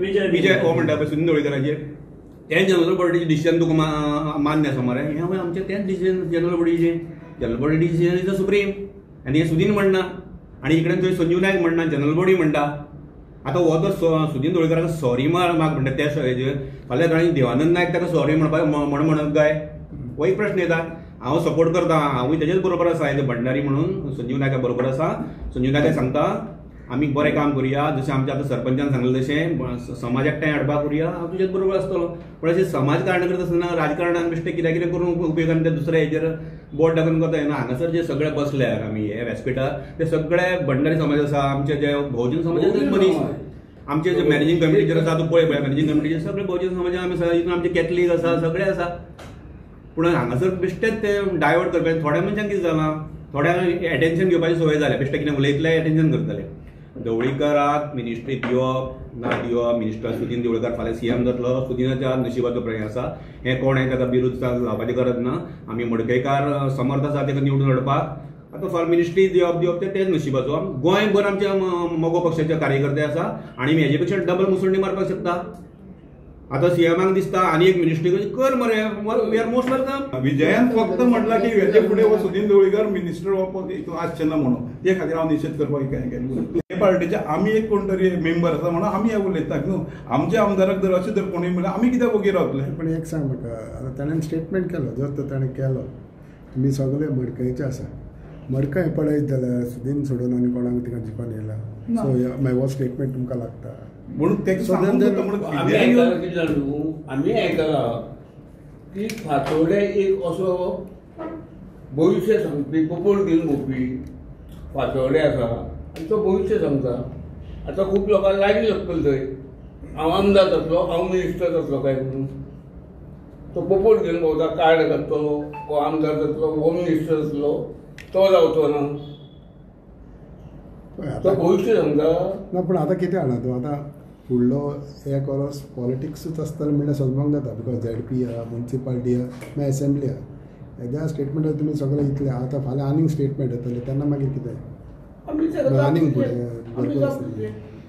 विजय हो म्हणटा पळय सुनील ढवळीकराचेर तें जनरल बॉडीचें डिसिजन तुका मान्य आसा मरे हें पळय आमचें तेंच decision general body decision is the supreme आनी हें सुदीन म्हणना आनी इकडेन थंय संजीव नायक म्हणना जनरल बॉडी म्हणटा आतां हो जर सुदीन ढवळीकराक सॉरी माग म्हणटा त्या हेजेर फाल्यां ताणें देवानंद नायक ताका सॉरी म्हणपाक म्हणत काय हो एक प्रश्न येता हांव सपोर्ट करता हांवूय तेजेच बरोबर आसा हेजे भंडारी म्हणून संजीव नायका बरोबर आसा संजीव नायक सांगता आमी बरें काम करुया जशें आमच्या आतां सरपंचान सांगलें तशें समाज एकठांय हाडपाक करुया हांव तुजेच बरोबर आसतलो पण अशें समाजकारण करता आसतना राजकारणान बेश्टें कितें कितें करून उपयोगान ते दुसऱ्या हेजेर बोट दाखोवन करता येना हांगासर जे सगळे बसल्यात आमी हे व्यासपीठार ते सगळे भंडारी समाज आसा आमचे जे बहुजन समाजाचे मनीस आमचे जे मॅनेजिंग कमिटीचेर आसा तूं पळय मॅनेजिंग कमिटीचेर सगळे बहुजन समाजान आमी आसा हितून आमचे कॅथलीक आसा सगळे आसा पूण हांगासर बेश्टेच ते डायवर्ट करपाक थोड्या मनशांक कितें जालां थोड्यांक एटेन्शन घेवपाची संवय जाल्या बेश्टें कितें उलयतले एटेन्शन करतले ढवळीकराक मिनिस्ट्री दिवप ना दिवप मिनिस्टर सुदीन ढवळीकर फाल्यां सीएम जातलो सुदीनाच्या नशिबाचो प्रश्न आसा हें कोण ताका बिरूद लावपाची गरज ना आमी मडकयकार समर्थ आसा ताका निवडून हाडपाक आतां फाल्यां मिनिस्ट्री दिवप तेच नशिबाचो गोंयभर आमचे मोगो पक्षाचे कार्यकर्ते आसा आनी हेजे पेक्षा डबल मुसंडी मारपाक शकता आता सीएमाक दिसता आनी एक मिनिस्ट्री कर मरे वी आर मोस्ट वेलकम विजयान फक्त म्हटला की हेचे फुडें हो सुदीन ढवळीकर मिनिस्टर हितून आसचे ना म्हणून ते खातीर हांव निशेध करपाक केलें हे पार्टीचे आमी एक कोण तरी मेंबर आसा म्हणून आमी हे उलयतात न्हू आमचे आमदाराक जर अशें जर कोणी म्हणल्यार आमी कित्याक वगैरे रावतले पण एक सांग म्हाका आतां ताणें स्टेटमेंट केलो जर तर ताणें केलो तुमी सगळे मडकयचे आसा मडकय पळयत जाल्यार सुदीन सोडून आनी कोणाक तिका जिखोन येयला सो मागीर हो स्टेटमेंट तुमकां लागता म्हणून आम्ही आयकला की फातोड्या एक असो भविष्य सांगपी पोपट घेवन भोंवपी फातोडे आसा आनी तो भविष्य सांगता आतां खूब लोकांक लागीं लागतलो थंय हांव आमदार जातलो हांव मिनिस्टर जातलो काय म्हणून तो पोपट घेवन भोंवता कार्ड घालतलो हो आमदार जातलो हो मिनिस्टर जातलो तो जावचो ना तो भविष्य सांगता ना पूण आतां कितें आहा तूं आतां फुडलो एक वरस पॉलिटिक्सूच आसतलें म्हणल्यार सोदपाक जाता बिकॉज झेडपी आहा म्युनिसिपालिटी आहा मागीर एसेंब्ली आहा हेज्या स्टेटमेंटार तुमी सगळे इतले आतां फाल्यां आनीक स्टेटमेंट येतले तेन्ना मागीर कितें आनीक फुडें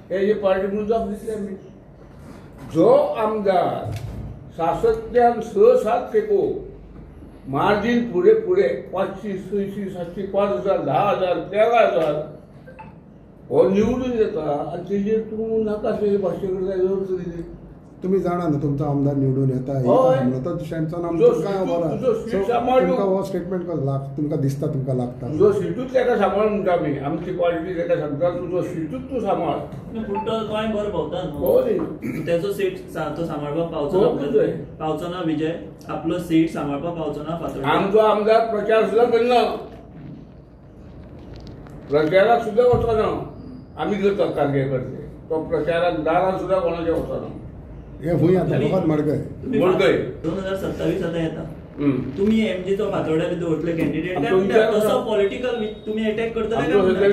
हे जे पार्टी जाप दिसले आमी जो आमदार सातत्यान 6-7 तेको मार्जीन फुडें 500, 600, 700, 5,000, 10,000, 13,000 हो निवडून येता आनी तेजेर तूं नाकाशे भाशे करता तुमी जाणा न्हू तुमचो आमदार निवडून येता म्हणून तो शेणचो तुमकां हो स्टेटमेंट तुमकां दिसता तुमकां लागता तुजो सिटूच ताका सांबाळ म्हणटा आमी आमची पार्टी ताका सांगता तुजो सिटूच तूं सांबाळ पूण तो गोंयभर भोंवता न्हू तेजो सीट तो सांबाळपाक पावचो ना विजय आपलो सीट सांबाळपाक पावचो ना फातोड्डा आमचो आमदार प्रचार सुद्दां करना प्रचाराक सुद्दां वचना आमी करता कार्यकर्ते तो प्रचाराक दारां सुद्दां कोणाच्या वचना हे खूंय आतां फकत मडकय 2027 आतां येता तुम्ही एमजीचो फातोड्डा भितर दवरतले कॅन्डिडेट तसो पॉलिटिकल तुम्ही अटॅक करतले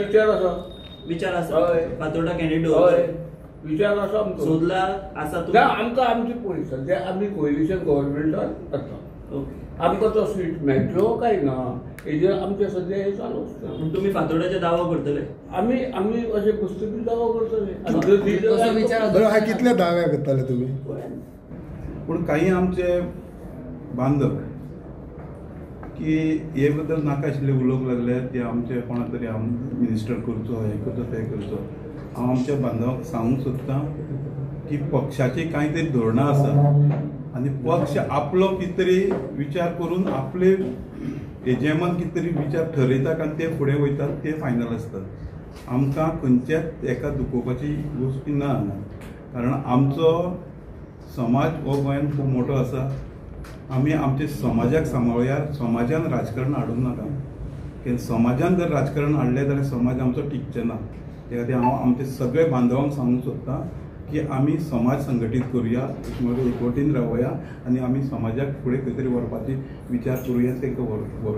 विचार आसा फातोड्डा कॅन्डिडेट विचार आसा सोदला आसा आमकां आमची पळय सद्या आमी कोलिशन गव्हर्नमेंटान आसा आमकां तो सीट मेळटलो काय ना हेजेर आमचे सद्या हे चालू आसता तुमी फातोड्डाचे दावो करतले आमी अशे पुस्तकी दावो करतले कितले दावे करतले तुमी पूण काही आमचे बांधव की हे बद्दल नाका आशिल्ले उलोवंक लागले ते आमचे कोणा तरी मिनिस्टर करचो हे करचो ते करचो हांव आमच्या बांधवांक सांगूंक सोदतां की पक्षाची कांय तरी धोरणां आसा आनी पक्ष आपलो कितें तरी विचार करून आपले एजेमान कितें तरी विचार ठरयतात आनी ते फुडें वयतात ते फायनल आसतात आमकां खंयच्याच एका दुखोवपाची गोश्टी ना कारण आमचो समाज हो गोंयांत खूब मोठो आसा आमी आमच्या समाजाक सांबाळुया समाजान राजकारण हाडूंक नाका कित्याक समाजान जर राजकारण हाडलें जाल्यार समाज आमचो टिकचे ना त्या खातीर हांव आमचे सगळे बांधवांक सांगूंक सोदतां की आमी समाज संघटीत करुया एकवटीन रावया आनी आमी समाजाक फुडें खंय तरी व्हरपाची विचार करुया तांकां व्हरुया